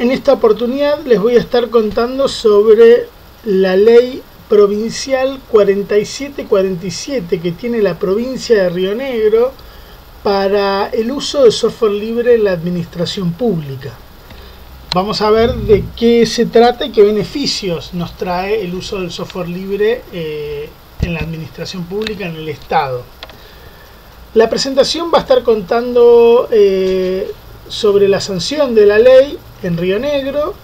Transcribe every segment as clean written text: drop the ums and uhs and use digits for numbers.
En esta oportunidad les voy a estar contando sobre la ley provincial 4747 que tiene la provincia de Río Negro para el uso de software libre en la administración pública. Vamos a ver de qué se trata y qué beneficios nos trae el uso del software libre en la administración pública en el Estado. La presentación va a estar contando sobre la sanción de la ley en Río Negro,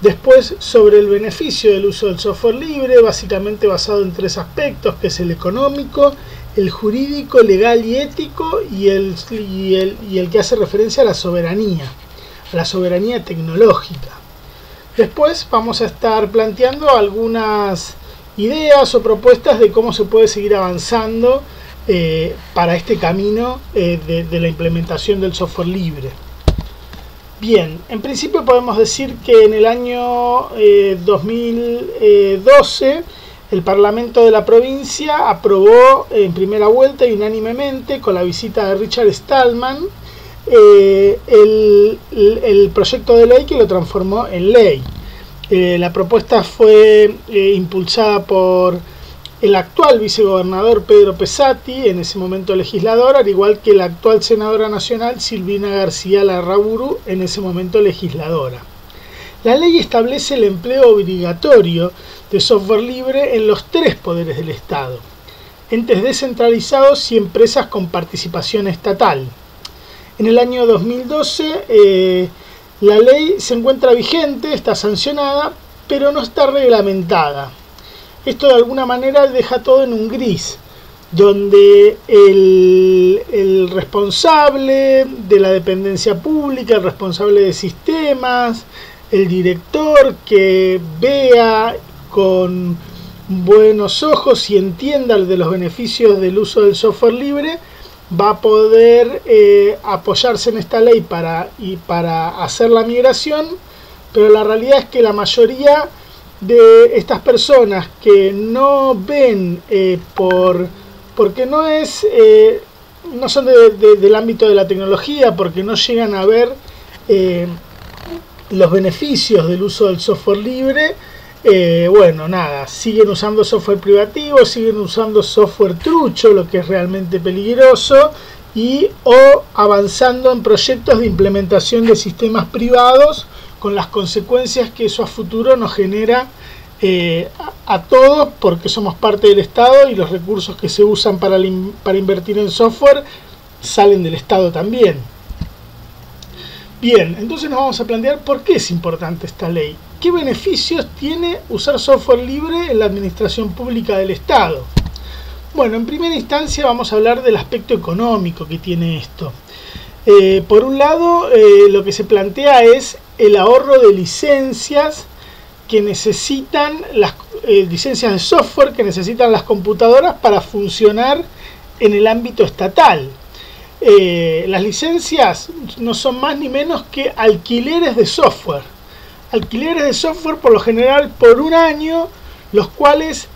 después sobre el beneficio del uso del software libre, básicamente basado en tres aspectos, que es el económico, el jurídico, legal y ético, y el que hace referencia a la soberanía tecnológica. Después vamos a estar planteando algunas ideas o propuestas de cómo se puede seguir avanzando para este camino de la implementación del software libre. Bien, en principio podemos decir que en el año 2012 el Parlamento de la provincia aprobó en primera vuelta y unánimemente, con la visita de Richard Stallman, el proyecto de ley que lo transformó en ley. La propuesta fue impulsada por el actual vicegobernador Pedro Pesati, en ese momento legislador, al igual que la actual senadora nacional Silvina García Larraburu, en ese momento legisladora. La ley establece el empleo obligatorio de software libre en los tres poderes del Estado, entes descentralizados y empresas con participación estatal. En el año 2012 la ley se encuentra vigente, está sancionada, pero no está reglamentada. Esto de alguna manera deja todo en un gris, donde el responsable de la dependencia pública, el responsable de sistemas, el director que vea con buenos ojos y entienda de los beneficios del uso del software libre, va a poder apoyarse en esta ley para hacer la migración, pero la realidad es que la mayoría de estas personas que no ven porque no son del ámbito de la tecnología, porque no llegan a ver los beneficios del uso del software libre, siguen usando software privativo, siguen usando software trucho, lo que es realmente peligroso, o avanzando en proyectos de implementación de sistemas privados, con las consecuencias que eso a futuro nos genera a todos, porque somos parte del Estado y los recursos que se usan para invertir en software salen del Estado también. Bien, entonces nos vamos a plantear por qué es importante esta ley. ¿Qué beneficios tiene usar software libre en la administración pública del Estado? Bueno, en primera instancia vamos a hablar del aspecto económico que tiene esto. Por un lado, lo que se plantea es el ahorro de licencias que necesitan licencias de software que necesitan las computadoras para funcionar en el ámbito estatal. Las licencias no son más ni menos que alquileres de software. Alquileres de software por lo general por un año, los cuales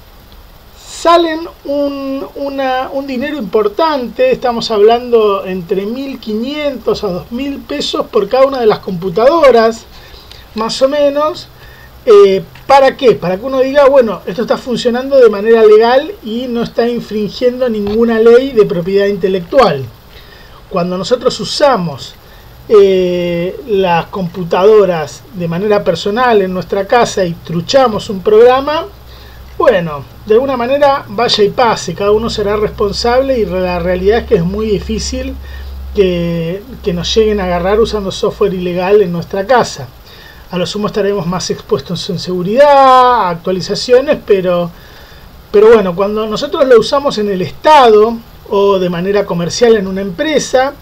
salen un dinero importante. Estamos hablando entre 1.500 a 2.000 pesos por cada una de las computadoras, más o menos. ¿Para qué? Para que uno diga, bueno, esto está funcionando de manera legal y no está infringiendo ninguna ley de propiedad intelectual. Cuando nosotros usamos las computadoras de manera personal en nuestra casa y truchamos un programa, bueno, de alguna manera vaya y pase, cada uno será responsable, y la realidad es que es muy difícil que nos lleguen a agarrar usando software ilegal en nuestra casa. A lo sumo estaremos más expuestos en seguridad, actualizaciones, pero bueno, cuando nosotros lo usamos en el Estado o de manera comercial en una empresa,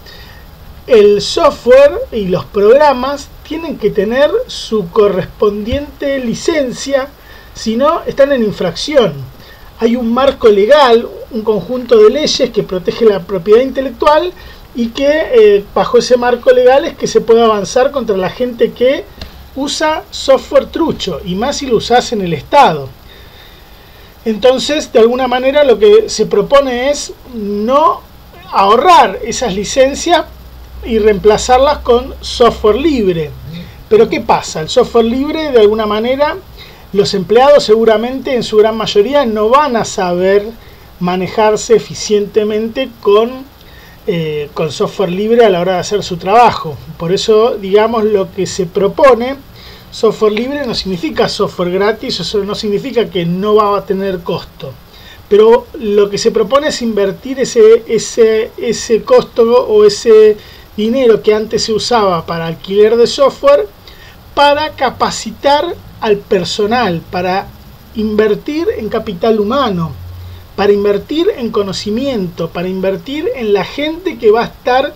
el software y los programas tienen que tener su correspondiente licencia, si no están en infracción. Hay un marco legal, un conjunto de leyes que protege la propiedad intelectual, y que bajo ese marco legal es que se puede avanzar contra la gente que usa software trucho, y más si lo usas en el Estado. Entonces, de alguna manera lo que se propone es no ahorrar esas licencias y reemplazarlas con software libre. Pero ¿qué pasa? El software libre, de alguna manera, los empleados seguramente en su gran mayoría no van a saber manejarse eficientemente con software libre a la hora de hacer su trabajo. Por eso, digamos, lo que se propone, software libre no significa software gratis, eso no significa que no va a tener costo. Pero lo que se propone es invertir ese costo o ese dinero que antes se usaba para alquiler de software para capacitar al personal, para invertir en capital humano, para invertir en conocimiento, para invertir en la gente que va a estar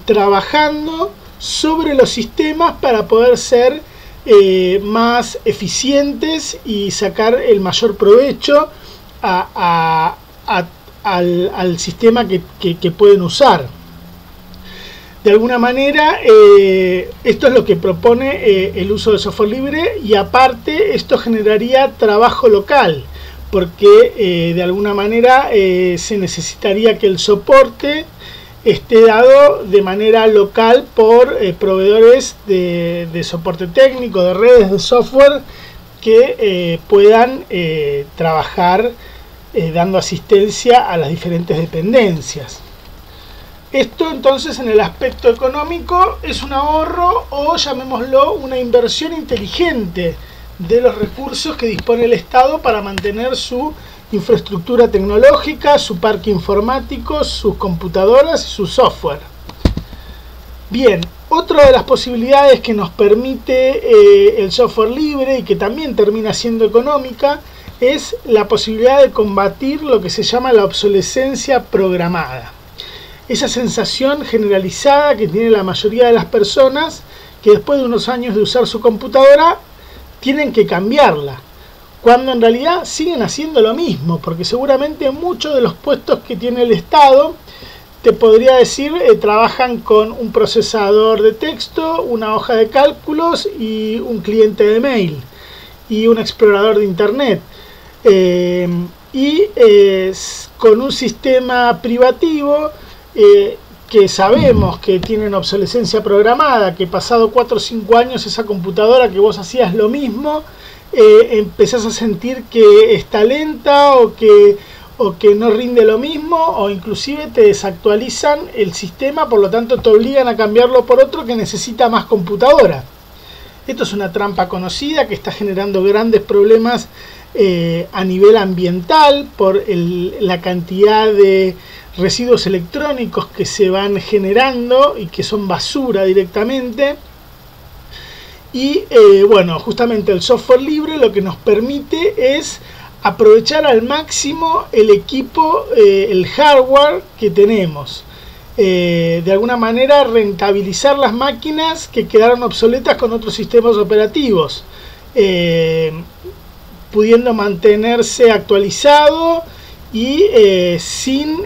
trabajando sobre los sistemas para poder ser más eficientes y sacar el mayor provecho al sistema que pueden usar. De alguna manera, esto es lo que propone el uso de software libre, y aparte esto generaría trabajo local, porque de alguna manera se necesitaría que el soporte esté dado de manera local por proveedores de soporte técnico, de redes de software que puedan trabajar dando asistencia a las diferentes dependencias. Esto entonces en el aspecto económico es un ahorro, o llamémoslo una inversión inteligente de los recursos que dispone el Estado para mantener su infraestructura tecnológica, su parque informático, sus computadoras y su software. Bien, otra de las posibilidades que nos permite el software libre y que también termina siendo económica es la posibilidad de combatir lo que se llama la obsolescencia programada. Esa sensación generalizada que tiene la mayoría de las personas que después de unos años de usar su computadora tienen que cambiarla, cuando en realidad siguen haciendo lo mismo, porque seguramente muchos de los puestos que tiene el Estado, te podría decir, trabajan con un procesador de texto, una hoja de cálculos y un cliente de mail y un explorador de internet, con un sistema privativo que sabemos que tienen obsolescencia programada, que pasado 4 o 5 años esa computadora que vos hacías lo mismo, empezás a sentir que está lenta o que no rinde lo mismo, o inclusive te desactualizan el sistema, por lo tanto te obligan a cambiarlo por otro que necesita más computadora. Esto es una trampa conocida que está generando grandes problemas a nivel ambiental por la cantidad de residuos electrónicos que se van generando y que son basura directamente. Y bueno, justamente el software libre lo que nos permite es aprovechar al máximo el equipo, el hardware que tenemos. De alguna manera rentabilizar las máquinas que quedaron obsoletas con otros sistemas operativos, pudiendo mantenerse actualizado y sin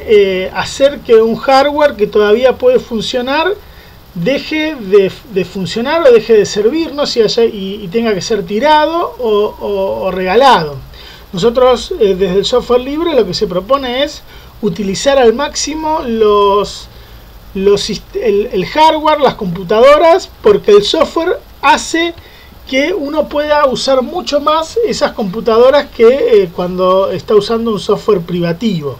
hacer que un hardware que todavía puede funcionar deje de funcionar o deje de servirnos y tenga que ser tirado o regalado. Nosotros desde el software libre lo que se propone es utilizar al máximo el hardware, las computadoras, porque el software hace que uno pueda usar mucho más esas computadoras que cuando está usando un software privativo.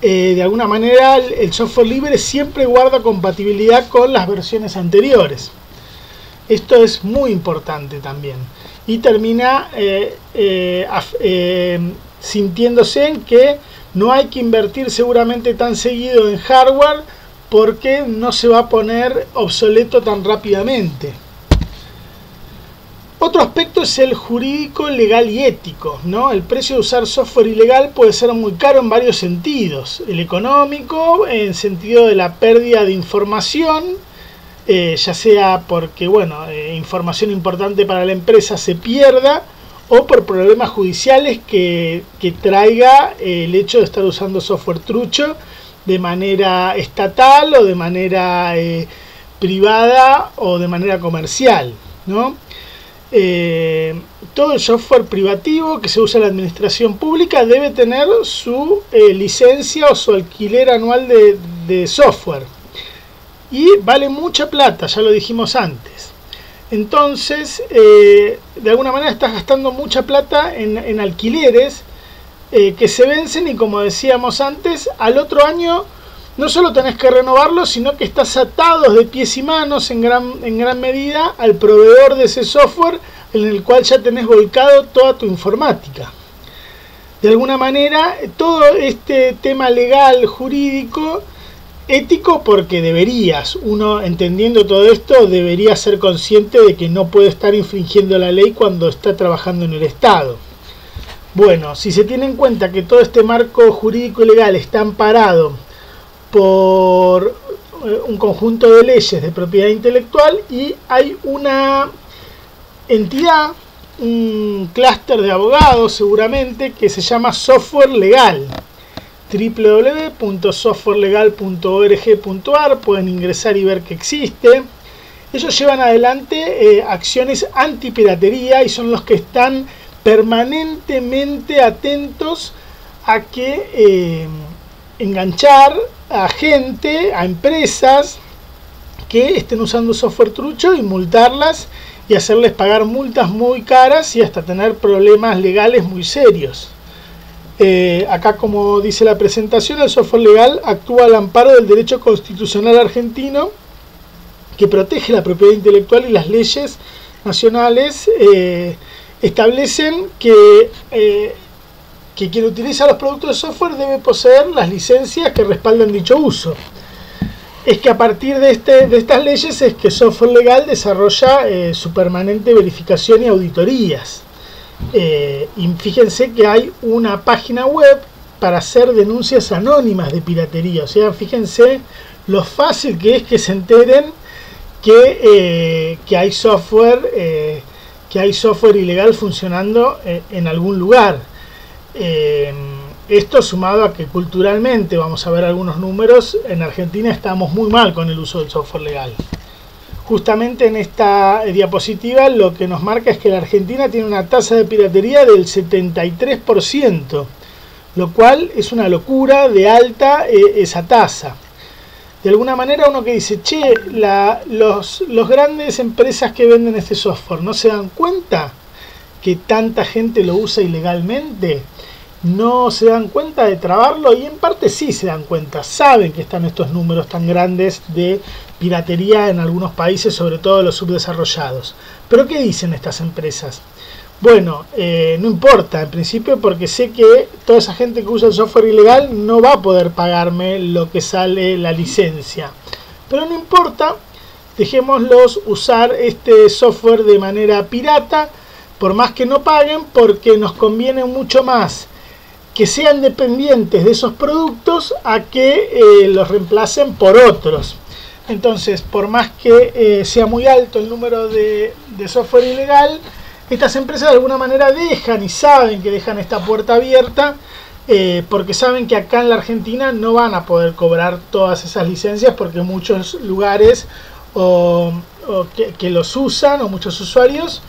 De alguna manera el software libre siempre guarda compatibilidad con las versiones anteriores. Esto es muy importante también. Y termina sintiéndose en que no hay que invertir seguramente tan seguido en hardware, porque no se va a poner obsoleto tan rápidamente. Otro aspecto es el jurídico, legal y ético, ¿no? El precio de usar software ilegal puede ser muy caro en varios sentidos. El económico, en sentido de la pérdida de información, ya sea porque información importante para la empresa se pierda, o por problemas judiciales que traiga el hecho de estar usando software trucho de manera estatal o de manera privada o de manera comercial, ¿no? Todo el software privativo que se usa en la administración pública debe tener su licencia o su alquiler anual de software, y vale mucha plata, ya lo dijimos antes. Entonces, de alguna manera estás gastando mucha plata en alquileres que se vencen y, como decíamos antes, al otro año no solo tenés que renovarlo, sino que estás atado de pies y manos en gran medida al proveedor de ese software en el cual ya tenés volcado toda tu informática. De alguna manera, todo este tema legal, jurídico, ético, porque uno entendiendo todo esto, debería ser consciente de que no puede estar infringiendo la ley cuando está trabajando en el Estado. Bueno, si se tiene en cuenta que todo este marco jurídico y legal está amparado por un conjunto de leyes de propiedad intelectual y hay una entidad, un clúster de abogados seguramente, que se llama Software Legal, www.softwarelegal.org.ar, pueden ingresar y ver que existe. Ellos llevan adelante acciones antipiratería y son los que están permanentemente atentos a que enganchar a gente, a empresas que estén usando software trucho y multarlas y hacerles pagar multas muy caras y hasta tener problemas legales muy serios. Acá, como dice la presentación, el software legal actúa al amparo del derecho constitucional argentino que protege la propiedad intelectual y las leyes nacionales establecen que quien utiliza los productos de software debe poseer las licencias que respaldan dicho uso. Es que a partir de estas leyes es que Software Legal desarrolla su permanente verificación y auditorías. Y fíjense que hay una página web para hacer denuncias anónimas de piratería. O sea, fíjense lo fácil que es que se enteren que hay software ilegal funcionando en algún lugar. Esto sumado a que culturalmente, vamos a ver algunos números, en Argentina estamos muy mal con el uso del software legal. Justamente en esta diapositiva lo que nos marca es que la Argentina tiene una tasa de piratería del 73%, lo cual es una locura de alta esa tasa. De alguna manera uno que dice, che, los grandes empresas que venden este software ¿no se dan cuenta que tanta gente lo usa ilegalmente? ¿No se dan cuenta de trabarlo? Y en parte sí se dan cuenta, saben que están estos números tan grandes de piratería en algunos países, sobre todo los subdesarrollados. ¿Pero qué dicen estas empresas? Bueno, no importa en principio, porque sé que toda esa gente que usa el software ilegal no va a poder pagarme lo que sale la licencia. Pero no importa, dejémoslos usar este software de manera pirata, por más que no paguen, porque nos conviene mucho más que sean dependientes de esos productos a que los reemplacen por otros. Entonces, por más que sea muy alto el número de software ilegal, estas empresas de alguna manera dejan y saben que dejan esta puerta abierta porque saben que acá en la Argentina no van a poder cobrar todas esas licencias, porque muchos lugares que los usan, o muchos usuarios,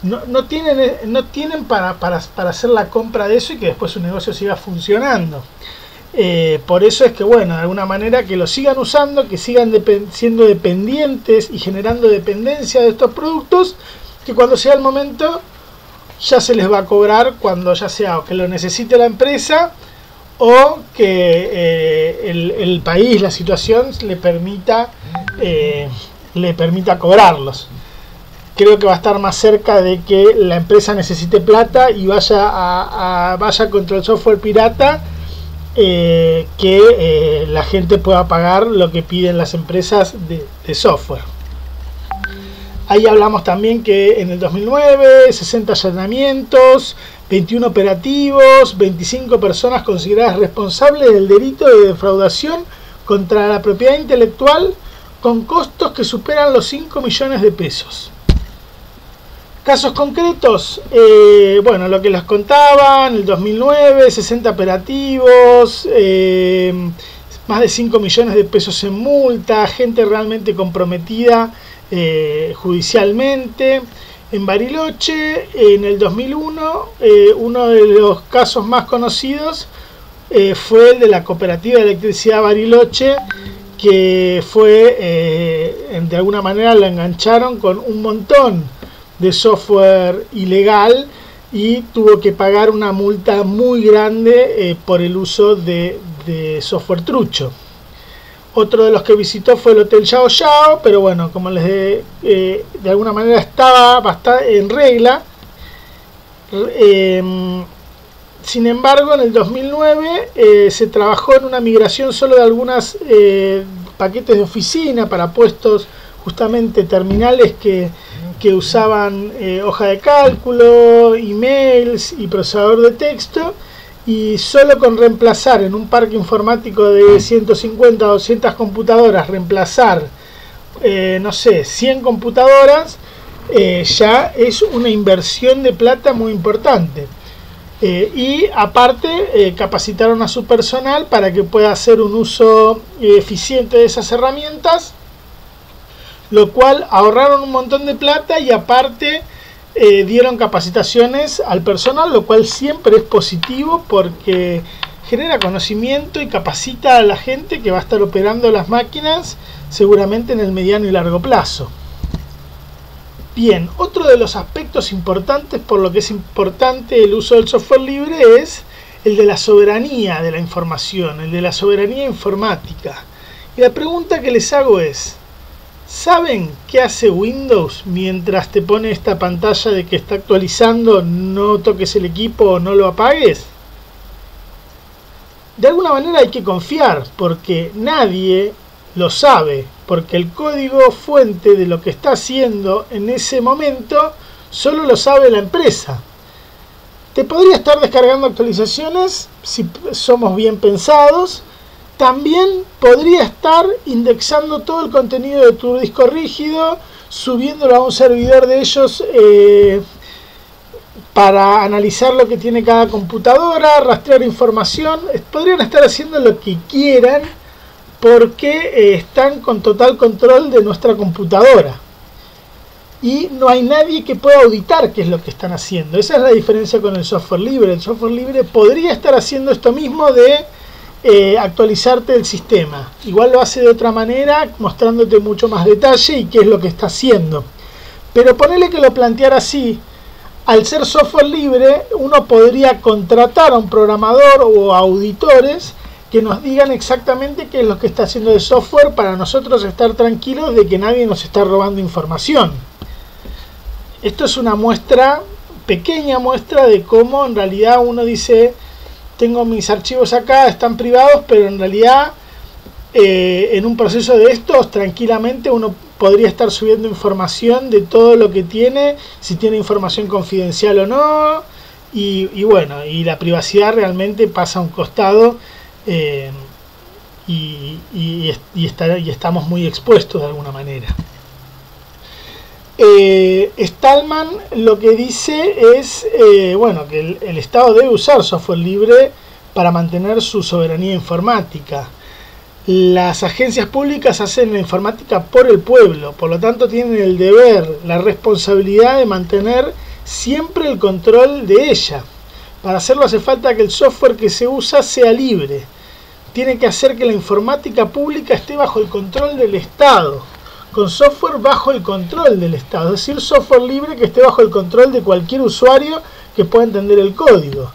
no tienen para hacer la compra de eso y que después su negocio siga funcionando. Por eso es que, bueno, de alguna manera que lo sigan usando, que sigan siendo dependientes y generando dependencia de estos productos, que cuando sea el momento ya se les va a cobrar, cuando ya sea o que lo necesite la empresa o que el país, la situación le permita cobrarlos. Creo que va a estar más cerca de que la empresa necesite plata y vaya contra el software pirata, que la gente pueda pagar lo que piden las empresas de software. Ahí hablamos también que en el 2009, 60 allanamientos, 21 operativos, 25 personas consideradas responsables del delito de defraudación contra la propiedad intelectual con costos que superan los 5 millones de pesos. Casos concretos, bueno, lo que les contaba, en el 2009, 60 operativos, más de 5 millones de pesos en multa, gente realmente comprometida judicialmente. En Bariloche, en el 2001, uno de los casos más conocidos fue el de la Cooperativa de Electricidad Bariloche, que fue, de alguna manera la engancharon con un montón de software ilegal y tuvo que pagar una multa muy grande por el uso de software trucho. Otro de los que visitó fue el Hotel Yao Yao, pero bueno, como les de alguna manera estaba bastante en regla. Sin embargo, en el 2009 se trabajó en una migración solo de algunos paquetes de oficina para puestos justamente terminales que usaban hoja de cálculo, emails y procesador de texto, y solo con reemplazar en un parque informático de 150 o 200 computadoras, reemplazar, no sé, 100 computadoras, ya es una inversión de plata muy importante. Y aparte capacitaron a su personal para que pueda hacer un uso eficiente de esas herramientas, lo cual ahorraron un montón de plata y aparte dieron capacitaciones al personal, lo cual siempre es positivo porque genera conocimiento y capacita a la gente que va a estar operando las máquinas seguramente en el mediano y largo plazo. Bien, otro de los aspectos importantes por lo que es importante el uso del software libre es el de la soberanía de la información, el de la soberanía informática. Y la pregunta que les hago es, ¿saben qué hace Windows mientras te pone esta pantalla de que está actualizando, no toques el equipo o no lo apagues? De alguna manera hay que confiar porque nadie lo sabe, porque el código fuente de lo que está haciendo en ese momento solo lo sabe la empresa. Te podría estar descargando actualizaciones si somos bien pensados. También podría estar indexando todo el contenido de tu disco rígido, subiéndolo a un servidor de ellos para analizar lo que tiene cada computadora, rastrear información. Podrían estar haciendo lo que quieran porque están con total control de nuestra computadora. Y no hay nadie que pueda auditar qué es lo que están haciendo. Esa es la diferencia con el software libre. El software libre podría estar haciendo esto mismo de actualizarte el sistema. Igual lo hace de otra manera, mostrándote mucho más detalle y qué es lo que está haciendo. Pero ponele que lo planteara así. Al ser software libre, uno podría contratar a un programador o a auditores que nos digan exactamente qué es lo que está haciendo el software para nosotros estar tranquilos de que nadie nos está robando información. Esto es una muestra, pequeña muestra de cómo en realidad uno dice, tengo mis archivos acá, están privados, pero en realidad en un proceso de estos tranquilamente uno podría estar subiendo información de todo lo que tiene, si tiene información confidencial o no, y bueno, y la privacidad realmente pasa a un costado. Y estamos muy expuestos de alguna manera. Stallman lo que dice es bueno, que el Estado debe usar software libre para mantener su soberanía informática. Las agencias públicas hacen la informática por el pueblo, por lo tanto tienen el deber, la responsabilidad de mantener siempre el control de ella. Para hacerlo hace falta que el software que se usa sea libre. Tiene que hacer que la informática pública esté bajo el control del Estado, con software bajo el control del Estado, es decir, software libre que esté bajo el control de cualquier usuario que pueda entender el código.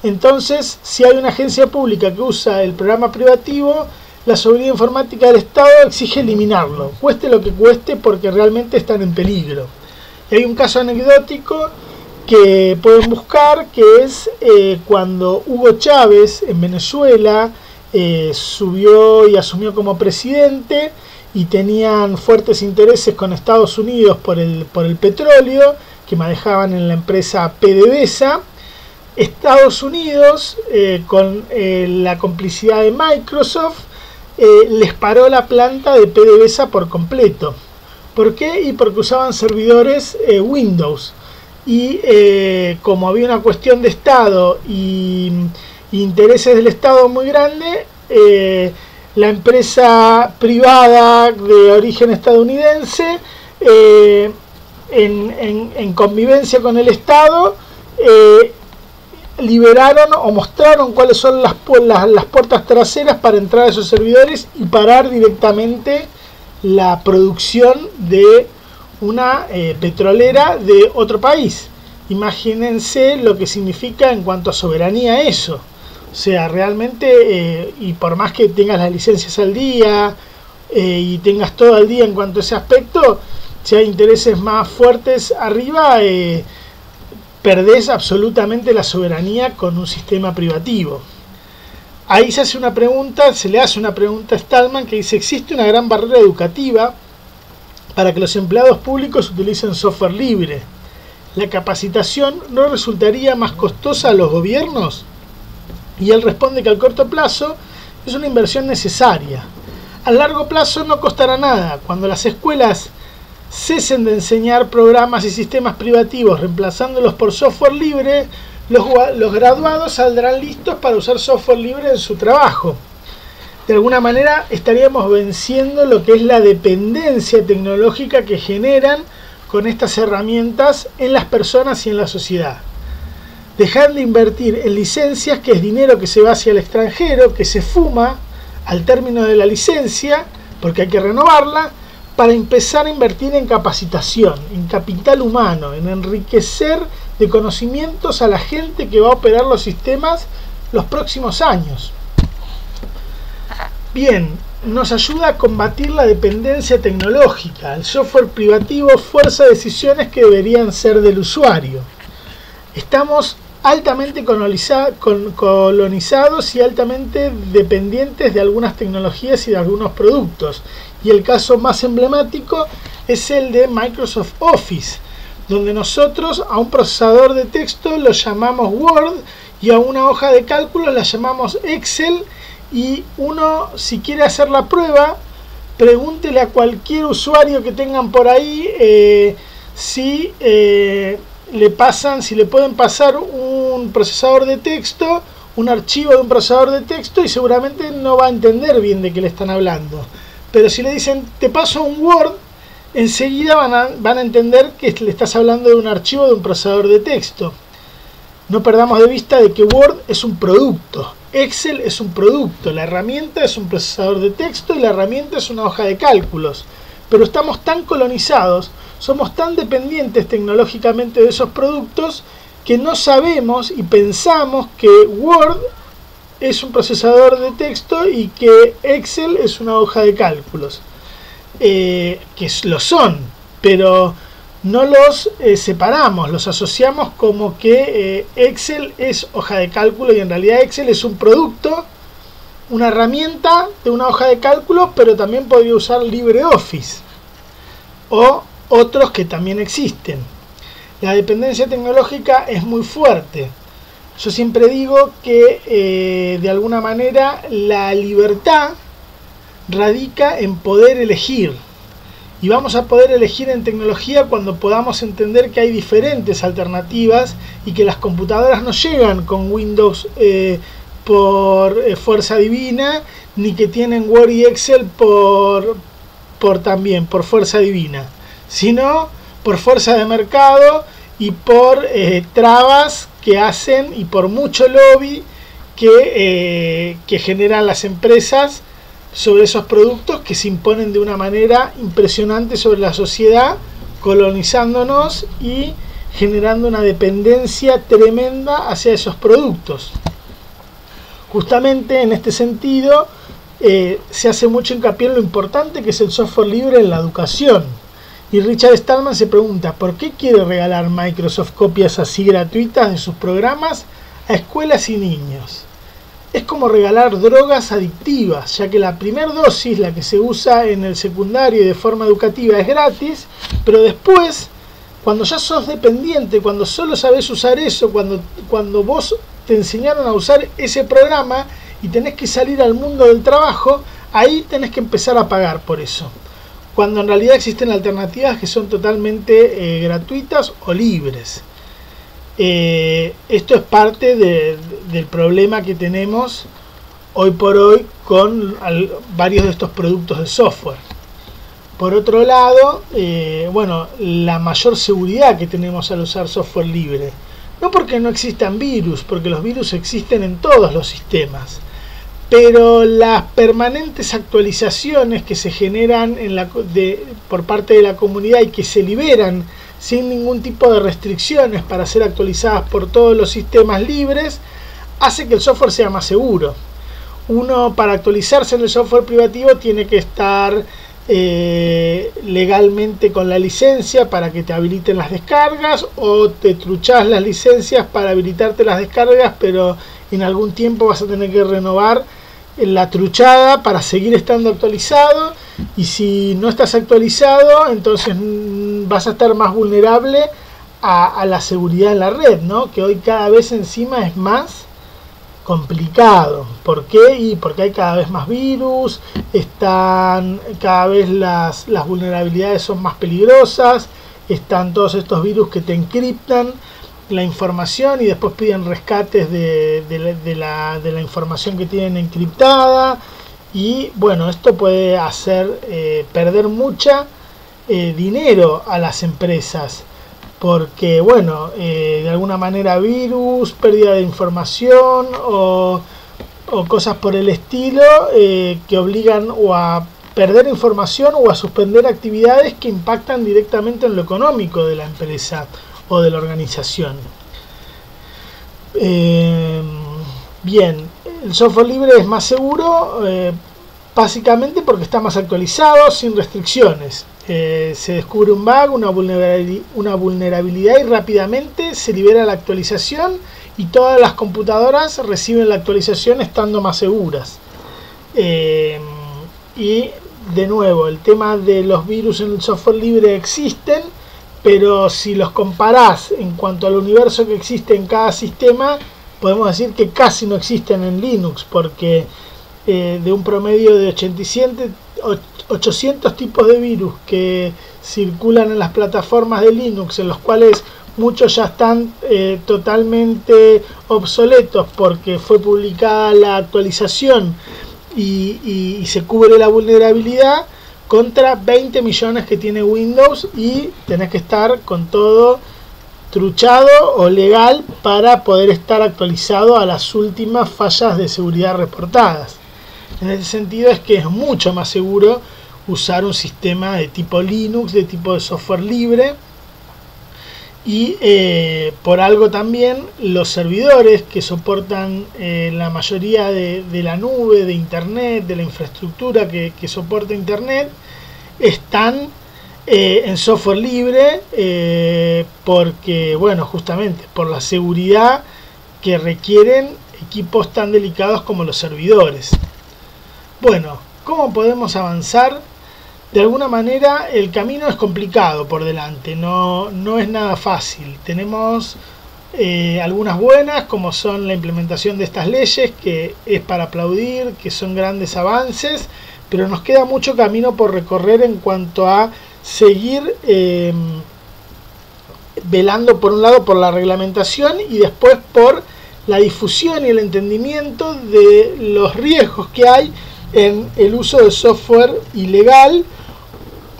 Entonces, si hay una agencia pública que usa el programa privativo, la seguridad informática del Estado exige eliminarlo, cueste lo que cueste, porque realmente están en peligro. Y hay un caso anecdótico que pueden buscar, que es cuando Hugo Chávez en Venezuela subió y asumió como presidente y tenían fuertes intereses con Estados Unidos por el petróleo que manejaban en la empresa PDVSA. Estados Unidos con la complicidad de Microsoft les paró la planta de PDVSA por completo. ¿Por qué? Y porque usaban servidores Windows y como había una cuestión de Estado y intereses del Estado muy grande, la empresa privada de origen estadounidense en convivencia con el Estado liberaron o mostraron cuáles son las puertas traseras para entrar a esos servidores y parar directamente la producción de una petrolera de otro país. Imagínense lo que significa en cuanto a soberanía eso. O sea, realmente, y por más que tengas las licencias al día y tengas todo al día en cuanto a ese aspecto, si hay intereses más fuertes arriba, perdés absolutamente la soberanía con un sistema privativo. Ahí se le hace una pregunta a Stallman que dice: ¿existe una gran barrera educativa para que los empleados públicos utilicen software libre? ¿La capacitación no resultaría más costosa a los gobiernos? Y él responde que al corto plazo es una inversión necesaria. A largo plazo no costará nada. Cuando las escuelas cesen de enseñar programas y sistemas privativos reemplazándolos por software libre, los graduados saldrán listos para usar software libre en su trabajo. De alguna manera estaríamos venciendo lo que es la dependencia tecnológica que generan con estas herramientas en las personas y en la sociedad. Dejar de invertir en licencias, que es dinero que se va hacia el extranjero, que se fuma al término de la licencia, porque hay que renovarla, para empezar a invertir en capacitación, en capital humano, en enriquecer de conocimientos a la gente que va a operar los sistemas los próximos años. Bien, nos ayuda a combatir la dependencia tecnológica. El software privativo fuerza decisiones que deberían ser del usuario. Estamos altamente colonizados y altamente dependientes de algunas tecnologías y de algunos productos. Y el caso más emblemático es el de Microsoft Office, donde nosotros a un procesador de texto lo llamamos Word y a una hoja de cálculo la llamamos Excel. Y uno, si quiere hacer la prueba, pregúntele a cualquier usuario que tengan por ahí si le pueden pasar un procesador de texto, un archivo de un procesador de texto, y seguramente no va a entender bien de qué le están hablando. Pero si le dicen te paso un Word, enseguida van a entender que le estás hablando de un archivo de un procesador de texto. No perdamos de vista de que Word es un producto, Excel es un producto, la herramienta es un procesador de texto y la herramienta es una hoja de cálculos. Pero estamos tan colonizados, somos tan dependientes tecnológicamente de esos productos que no sabemos y pensamos que Word es un procesador de texto y que Excel es una hoja de cálculos. Que lo son, pero no los separamos, los asociamos como que Excel es hoja de cálculo y en realidad Excel es un producto, una herramienta de una hoja de cálculo, pero también podría usar LibreOffice o otros que también existen. La dependencia tecnológica es muy fuerte. Yo siempre digo que de alguna manera la libertad radica en poder elegir. Y vamos a poder elegir en tecnología cuando podamos entender que hay diferentes alternativas y que las computadoras no llegan con Windows por fuerza divina, ni que tienen Word y Excel también por fuerza divina, sino por fuerza de mercado y por trabas que hacen y por mucho lobby que generan las empresas sobre esos productos que se imponen de una manera impresionante sobre la sociedad, colonizándonos y generando una dependencia tremenda hacia esos productos. Justamente en este sentido se hace mucho hincapié en lo importante que es el software libre en la educación. Y Richard Stallman se pregunta ¿por qué quiere regalar Microsoft copias así gratuitas de sus programas a escuelas y niños? Es como regalar drogas adictivas, ya que la primera dosis, la que se usa en el secundario y de forma educativa, es gratis, pero después, cuando ya sos dependiente, cuando solo sabés usar eso, cuando vos te enseñaron a usar ese programa y tenés que salir al mundo del trabajo, ahí tenés que empezar a pagar por eso. Cuando en realidad existen alternativas que son totalmente gratuitas o libres. Esto es parte del problema que tenemos hoy por hoy con varios de estos productos de software. Por otro lado, la mayor seguridad que tenemos al usar software libre. No porque no existan virus, porque los virus existen en todos los sistemas, pero las permanentes actualizaciones que se generan por parte de la comunidad y que se liberan sin ningún tipo de restricciones para ser actualizadas por todos los sistemas libres, hace que el software sea más seguro. Uno, para actualizarse en el software privativo, tiene que estar legalmente con la licencia para que te habiliten las descargas, o te truchás las licencias para habilitarte las descargas, pero en algún tiempo vas a tener que renovar la truchada para seguir estando actualizado, y si no estás actualizado, entonces vas a estar más vulnerable a la seguridad en la red, ¿no? Que hoy cada vez encima es más complicado. ¿Por qué? Y porque hay cada vez más virus, están cada vez las vulnerabilidades son más peligrosas, están todos estos virus que te encriptan la información y después piden rescates de la información que tienen encriptada, y bueno, esto puede hacer perder mucha dinero a las empresas, porque bueno, de alguna manera virus, pérdida de información o cosas por el estilo que obligan o a perder información o a suspender actividades que impactan directamente en lo económico de la empresa o de la organización. Bien, el software libre es más seguro básicamente porque está más actualizado, sin restricciones. Se descubre un bug, una vulnerabilidad, y rápidamente se libera la actualización y todas las computadoras reciben la actualización estando más seguras. Y de nuevo, el tema de los virus en el software libre existen, pero si los comparás en cuanto al universo que existe en cada sistema, podemos decir que casi no existen en Linux, porque de un promedio de 800 tipos de virus que circulan en las plataformas de Linux, en los cuales muchos ya están totalmente obsoletos porque fue publicada la actualización y se cubre la vulnerabilidad, contra 20 millones que tiene Windows, y tenés que estar con todo truchado o legal para poder estar actualizado a las últimas fallas de seguridad reportadas. En ese sentido es que es mucho más seguro usar un sistema de tipo Linux, de tipo de software libre, y por algo también los servidores que soportan la mayoría de la nube, de internet, de la infraestructura que soporta internet, están en software libre, porque bueno, justamente por la seguridad que requieren equipos tan delicados como los servidores. Bueno, ¿cómo podemos avanzar? De alguna manera el camino es complicado por delante, no es nada fácil. Tenemos algunas buenas, como son la implementación de estas leyes, que es para aplaudir, que son grandes avances, pero nos queda mucho camino por recorrer en cuanto a seguir velando, por un lado, por la reglamentación, y después por la difusión y el entendimiento de los riesgos que hay en el uso de software ilegal,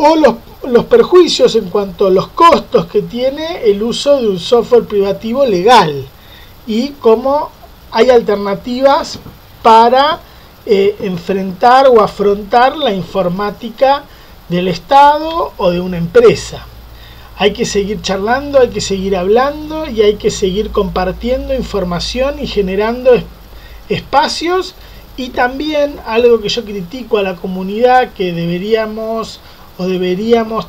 o los perjuicios en cuanto a los costos que tiene el uso de un software privativo legal, y cómo hay alternativas para enfrentar o afrontar la informática del Estado o de una empresa. Hay que seguir charlando, hay que seguir hablando, y hay que seguir compartiendo información y generando espacios. Y también algo que yo critico a la comunidad, que deberíamos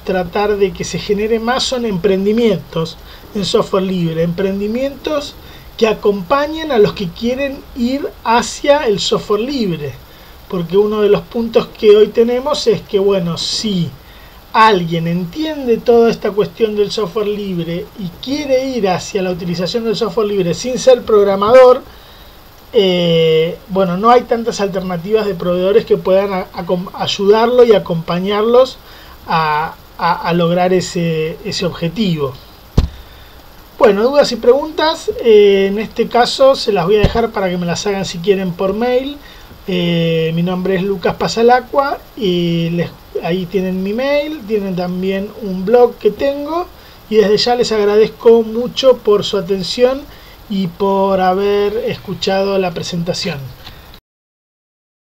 tratar de que se genere más, son emprendimientos en software libre, emprendimientos que acompañen a los que quieren ir hacia el software libre, porque uno de los puntos que hoy tenemos es que, bueno, si alguien entiende toda esta cuestión del software libre y quiere ir hacia la utilización del software libre sin ser programador, bueno, no hay tantas alternativas de proveedores que puedan ayudarlo y acompañarlos a lograr ese objetivo. Bueno, dudas y preguntas, en este caso se las voy a dejar para que me las hagan si quieren por mail. Mi nombre es Lucas Pasalacqua y ahí tienen mi mail, tienen también un blog que tengo, y desde ya les agradezco mucho por su atención y por haber escuchado la presentación.